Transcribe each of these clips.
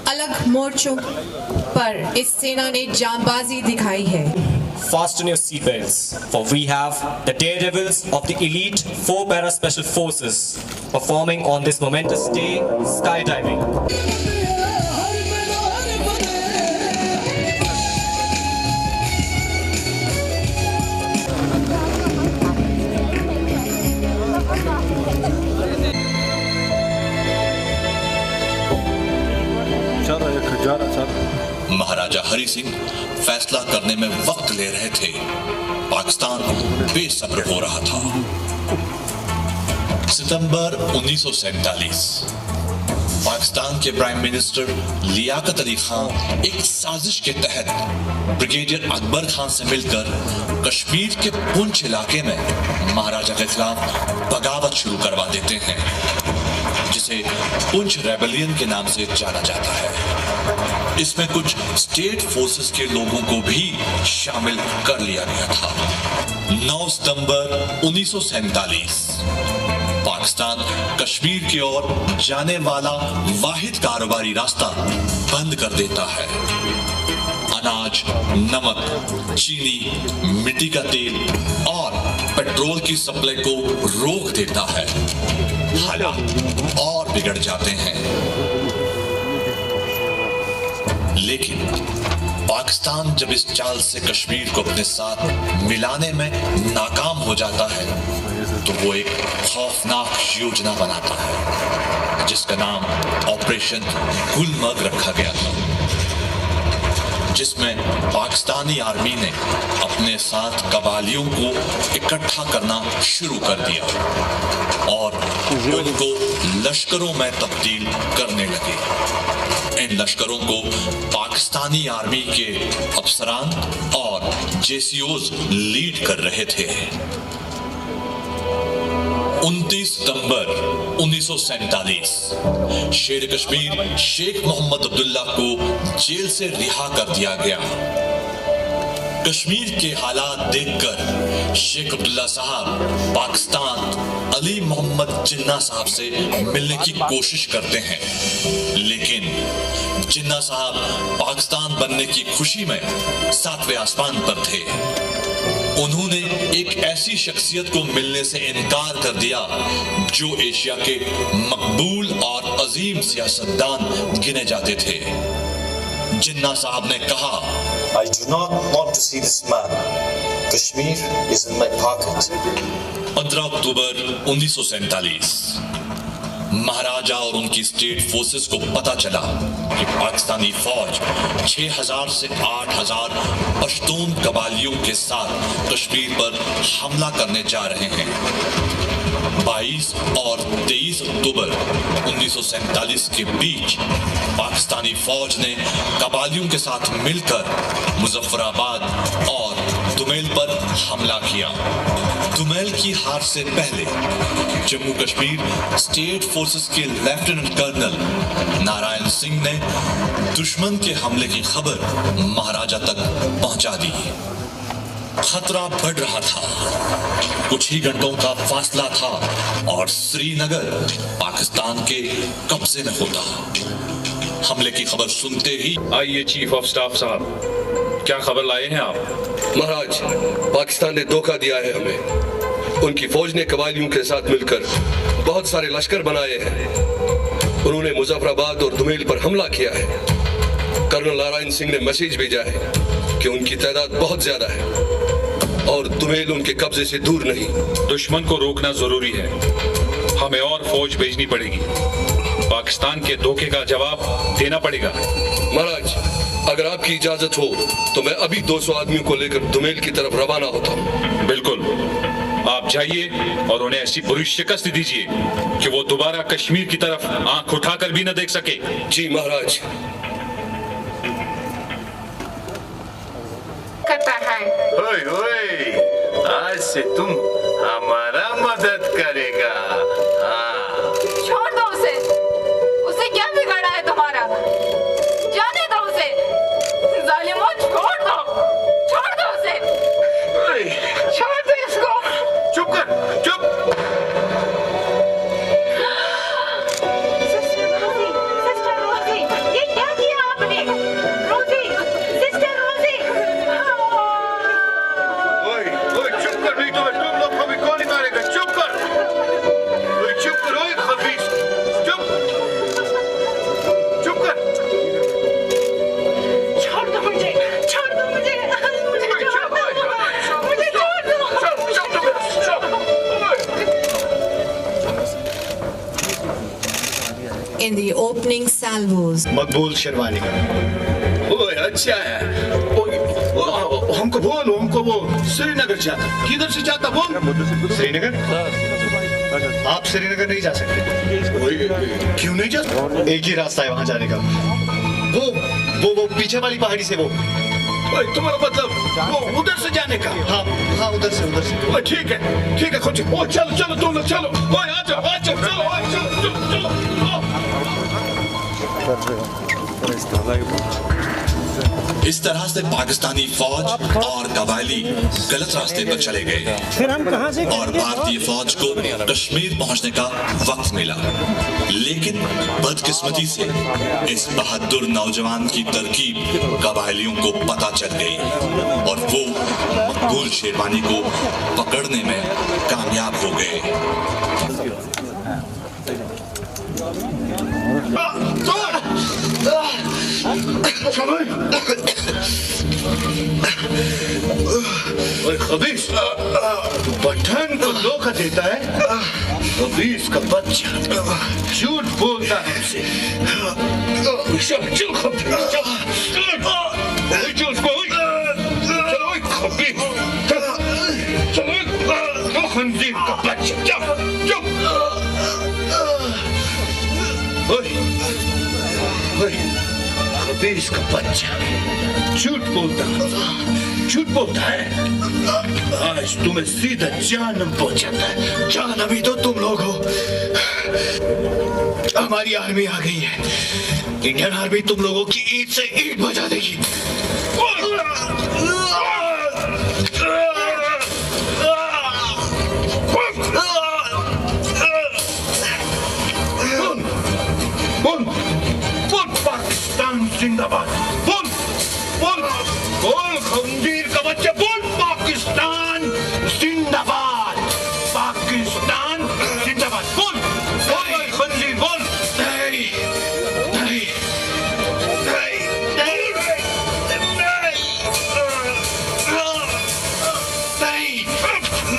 अलग मोर्चों पर इस सेना ने जांबाजी दिखाई है। Fasten your seatbelts, for we have the daredevils of the elite 4 Para Special Forces performing on this momentous day, skydiving. महाराजा हरि सिंह फैसला करने में वक्त ले रहे थे। पाकिस्तान बेसब्र हो रहा था। सितंबर 1947 पाकिस्तान के प्राइम मिनिस्टर लियाकत अली खान एक साजिश के तहत ब्रिगेडियर अकबर खान से मिलकर कश्मीर के पुंछ इलाके में महाराजा के खिलाफ बगावत शुरू करवा देते हैं, जिसे पुंछ रेबेलियन के नाम से जाना जाता है। इसमें कुछ स्टेट फोर्सेस के लोगों को भी शामिल कर लिया गया था। 9 सितंबर 1947 पाकिस्तान कश्मीर की ओर जाने वाला वाहिद कारोबारी रास्ता बंद कर देता है। अनाज, नमक, चीनी, मिट्टी का तेल और पेट्रोल की सप्लाई को रोक देता है। हालात और बिगड़ जाते हैं। लेकिन पाकिस्तान जब इस चाल से कश्मीर को अपने साथ मिलाने में नाकाम हो जाता है तो वो एक खौफनाक योजना बनाता है, जिसका नाम ऑपरेशन गुलमर्ग रखा गया था, जिसमें पाकिस्तानी आर्मी ने अपने साथ कबालियों को इकट्ठा करना शुरू कर दिया और उनको लश्करों में तब्दील करने लगे। इन लश्करों को पाकिस्तानी आर्मी के अफसरान और जेसीओज लीड कर रहे थे। 29 सितंबर 1947 शेर कश्मीर शेख मोहम्मद अब्दुल्ला को जेल से रिहा कर दिया गया। कश्मीर के हालात देखकर शेख अब्दुल्ला साहब पाकिस्तान अली मोहम्मद जिन्ना साहब से मिलने की कोशिश करते हैं, लेकिन जिन्ना साहब पाकिस्तान बनने की खुशी में 7वें आसमान पर थे। उन्होंने एक ऐसी शख्सियत को मिलने से इनकार कर दिया जो एशिया के मकबूल और अजीम सियासतदान गिने जाते थे। जिन्ना साहब ने कहा, I do not want to see this man. Kashmir is in my pocket. 15 अक्टूबर 1947 महाराजा और उनकी स्टेट फोर्सेस को पता चला कि पाकिस्तानी फौज 6000 से 8000 पश्तून कबालियों के साथ कश्मीर पर हमला करने जा रहे हैं। 22 और 23 अक्टूबर 1947 के बीच पाकिस्तानी फौज ने कबालियों के साथ मिलकर मुजफ्फराबाद और दुमेल पर हमला किया। दुमेल की हार से पहले जम्मू कश्मीर स्टेट फोर्सेस के लेफ्टिनेंट कर्नल नारायण सिंह ने दुश्मन के हमले की खबर महाराजा तक पहुंचा दी। खतरा बढ़ रहा था। कुछ ही घंटों का फासला था और श्रीनगर पाकिस्तान के कब्जे में होता। हमले की खबर सुनते ही, आइए चीफ ऑफ स्टाफ साहब, क्या खबर लाए हैं आप? महाराज, पाकिस्तान ने धोखा दिया है हमें। उनकी फौज ने कबालियों के साथ मिलकर बहुत सारे लश्कर बनाए हैं। उन्होंने मुजफ्फराबाद और दुमेल पर हमला किया है। कर्नल नारायण सिंह ने मैसेज भेजा है कि उनकी तादाद बहुत ज्यादा है और दुमेल उनके कब्जे से दूर नहीं। दुश्मन को रोकना जरूरी है। हमें और फौज भेजनी पड़ेगी। पाकिस्तान के धोखे का जवाब देना पड़ेगा। महाराज, अगर आपकी इजाजत हो तो मैं अभी 200 आदमियों को लेकर दुमेल की तरफ रवाना होता हूँ। बिल्कुल, आप जाइए और उन्हें ऐसी बुरी शिकस्त दीजिए कि वो दोबारा कश्मीर की तरफ आंख उठाकर भी न देख सके। जी महाराज। ओए ओए, आज से तुम हमारा मदद करेगा। हाँ। छोड़ दो उसे। उसे क्या बिगाड़ा है तुम्हारा? जाने दो उसे। जालिमों, छोड़ दो। छोड़ दो उसे। छोड़ दो इसको। चुप कर, चुप। in the opening salvos. मकबूल शेरवानी का। ओए अच्छा है। हमको वो श्रीनगर जाता। किधर से जाता बोल? श्रीनगर? आप श्रीनगर नहीं जा सकते। क्यों नहीं जा? एक ही रास्ता है वहाँ जाने का। वो पीछे वाली पहाड़ी से वो। तुम्हारा मतलब वो उधर से जाने का? हाँ उधर से। ठीक है खोजी। ओ चलो तुम लोग चलो। ओए आ जाओ चलो इस तरह से पाकिस्तानी फौज और कबायली गलत रास्ते पर चले गए और भारतीय फौज को कश्मीर पहुंचने का वक्त मिला। लेकिन बदकिस्मती से इस बहादुर नौजवान की तरकीब कबायलियों को पता चल गई और वो मकबूल शेरवानी को पकड़ने में कामयाब हो गए। खबीस पठान को धोखा देता है। खबीस का बच्चा झूठ बोलता है हमसे। खंजीर का बच्चा खबीस का बच्चा झूठ बोलता है। आज तुम्हें सीधा जहन्नम पहुंचाता है। जहन्नमी तो तुम लोग हो। हमारी आर्मी आ गई है। इंडियन आर्मी तुम लोगों की ईंट से ईंट बजा देगी। जिंदाबाद बोल खंजीर का बच्चा बोल। पाकिस्तान जिंदाबाद बोल खंजीर बोल।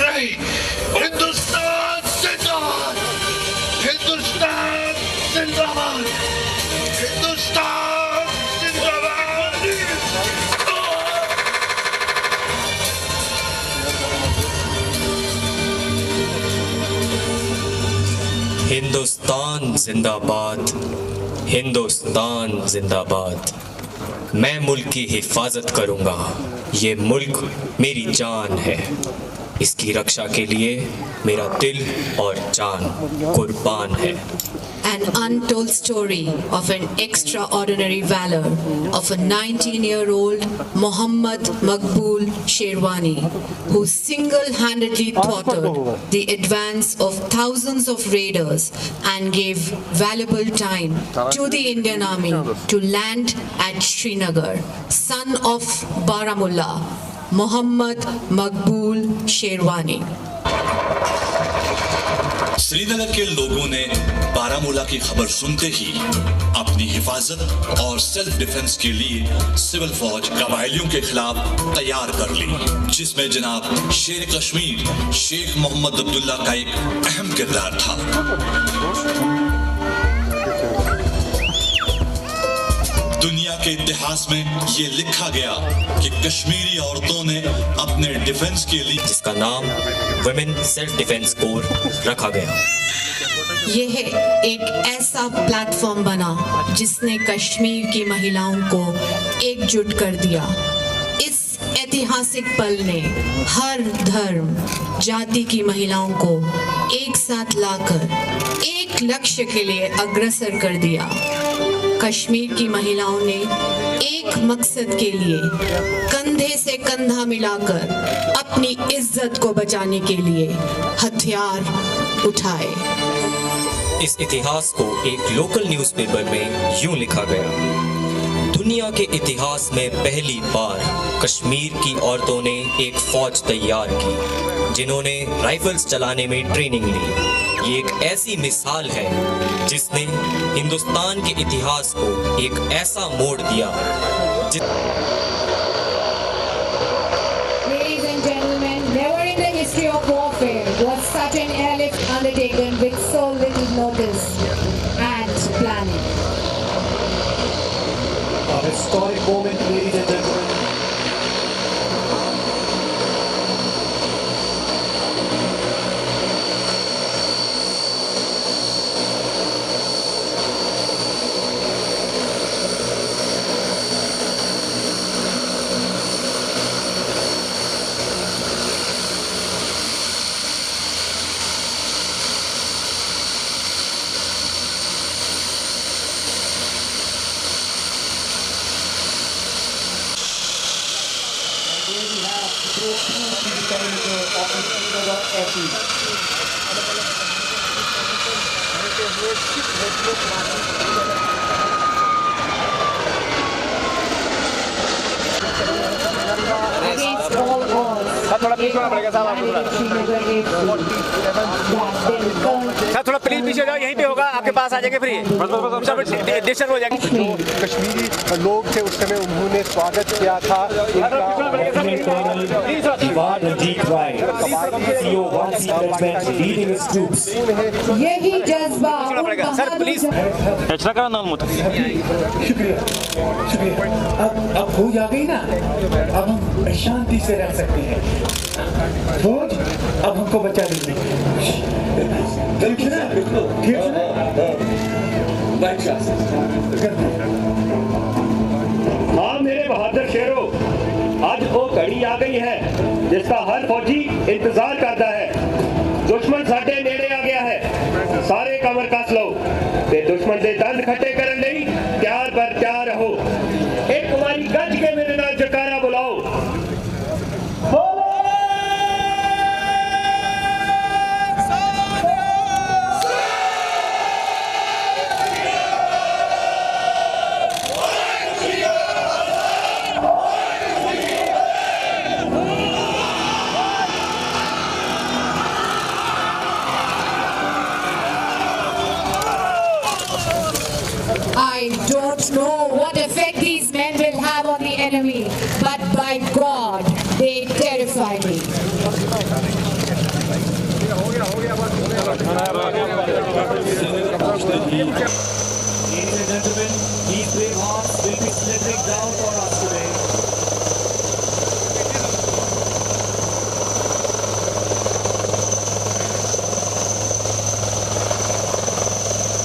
नहीं हिंदुस्तान जिंदाबाद हिंदुस्तान जिंदाबाद। मैं मुल्क की हिफाजत करूंगा। ये मुल्क मेरी जान है। इसकी रक्षा के लिए मेरा दिल और जान कुर्बान है। An untold story of an extraordinary valor of a 19-year-old Mohammad Maqbool Sherwani, who single-handedly thwarted the advance of thousands of raiders and gave valuable time to the Indian Army to land at Srinagar. Son of Baramulla, Mohammad Maqbool Sherwani. Srinagar के लोगों ने बारामूला की खबर सुनते ही अपनी हिफाजत और self defence के लिए सिविल फौज कबायलियों के खिलाफ तैयार कर ली, जिसमें जनाब शेर कश्मीर शेख मोहम्मद अब्दुल्ला का एक अहम किरदार था। दुनिया के इतिहास में ये लिखा गया कि कश्मीरी औरतों ने अपने डिफेंस के लिए, जिसका नाम वुमेन सेल्फ डिफेंस कोर रखा गया, यह एक ऐसा प्लेटफॉर्म बना जिसने कश्मीर की महिलाओं को एकजुट कर दिया। इस ऐतिहासिक पल ने हर धर्म जाति की महिलाओं को एक साथ लाकर एक लक्ष्य के लिए अग्रसर कर दिया। कश्मीर की महिलाओं ने एक मकसद के लिए कंधे से कंधा मिलाकर अपनी इज्जत को बचाने के लिए हथियार उठाए। इस इतिहास को एक लोकल न्यूज़पेपर में यूं लिखा गया: दुनिया के इतिहास में पहली बार कश्मीर की औरतों ने एक फौज तैयार की जिन्होंने राइफल्स चलाने में ट्रेनिंग ली। ये एक ऐसी मिसाल है जिसने हिंदुस्तान के इतिहास को एक ऐसा मोड़ दिया। Ladies and gentlemen, never in the history of warfare was such an airlift undertaken with so little notice and planning. historic moment, ladies and gentlemen. Against all odds, थोड़ा पीछे होना पड़ेगा साहब आपको थोड़ा प्लीज पीछे जाओ, यहीं पे होगा, आपके पास आ जाएंगे फ्री, डिस्टर्ब हो जाएगी। जो कश्मीरी लोग थे उस समय उन्होंने स्वागत किया था यही जज्बा सर प्लीज एक्स्ट्रा करा नाल मत। शुक्रिया शुक्रिया। अब फौज आ गई ना, अब हम शांति से रह सकते हैं। फौज अब हमको बचा लीजिए, ठीक है ना? ठीक है ना? हाँ मेरे बहादुर शेरों, आज वो घड़ी आ गई है जिसका हर फौजी इंतजार करता है। दुश्मन साडे नेड़े आ गया है, सारे कमर कस लो ते दुश्मन दे दंद खट्टे करन लई तैयार बर तैयार रहो। एक बारी गज के मेरे नाल जकारा बुलाओ। I don't know what effect these men will have on the enemy, but by God, they terrify me. Ladies and gentlemen, these brave hearts will be slipping down for us today.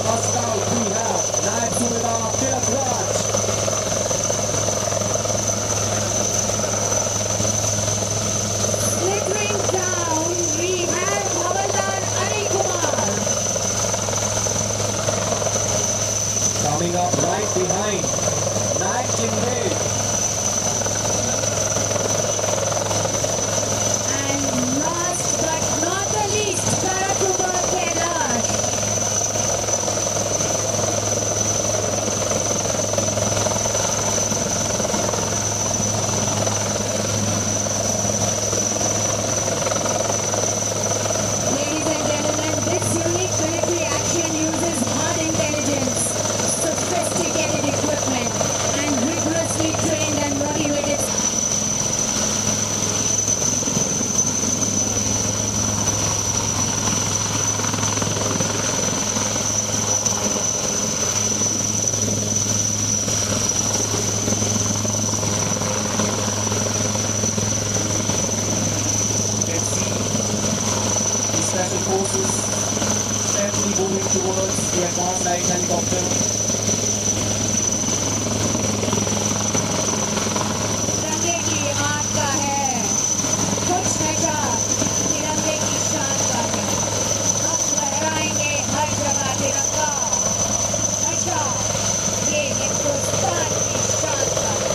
First out, we have Naib Subedar Tilak Raj. Slipping down, we have Havaldar Ari Kumar. Coming up right behind, Naik Jindal. And last but not the least, Parakumar Kailash. Ladies and gentlemen, this unique military action uses hard intelligence, sophisticated equipment, and rigorously trained and motivated. The special forces steadily moving towards the advanced light helicopter. तिरंगे की आग का है कुछ नशा, तिरंगे की शान का है। हम लहराएंगे हर जगह तिरंगा, नशा ये हिंदुस्तान की शान का है।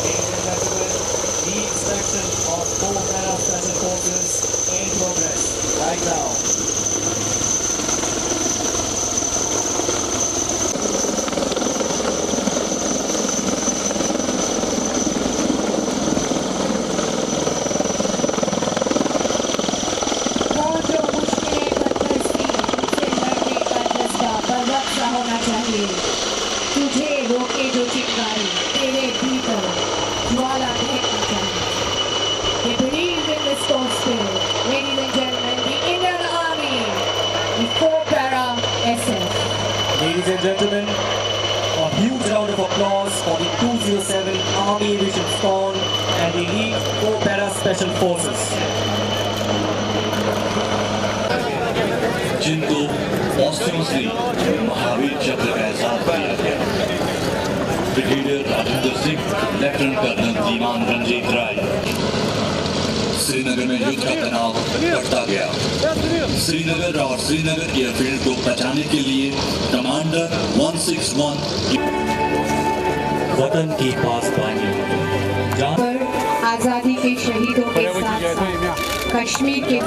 Ladies and gentlemen, the inspection of 4 Para Special Forces in progress right now. वो जो मुश्किलें बदतरसी, उनसे लड़ने का जज्बा बर्वक्त सा होना चाहिए। तुझे रोके जो चिंगारी, तेरे भीतर ज्वाला फेंकना चाहिए। They believe in this stone spirit. Ladies and gentlemen, the Indian Army elite Para Special Forces. जिनको पॉस्टमसली महावीर चक्र का एहसास दिया गया। Brigadier Rajendra Singh, lieutenant colonel Dhiman Ranjit Rai. Srinagar में युद्ध का तनाव बढ़ता गया। श्रीनगर और श्रीनगर एयरफील्ड को बचाने के लिए कमांडर 161 वतन की पासबानी आजादी के शहीदों के साथ कश्मीर के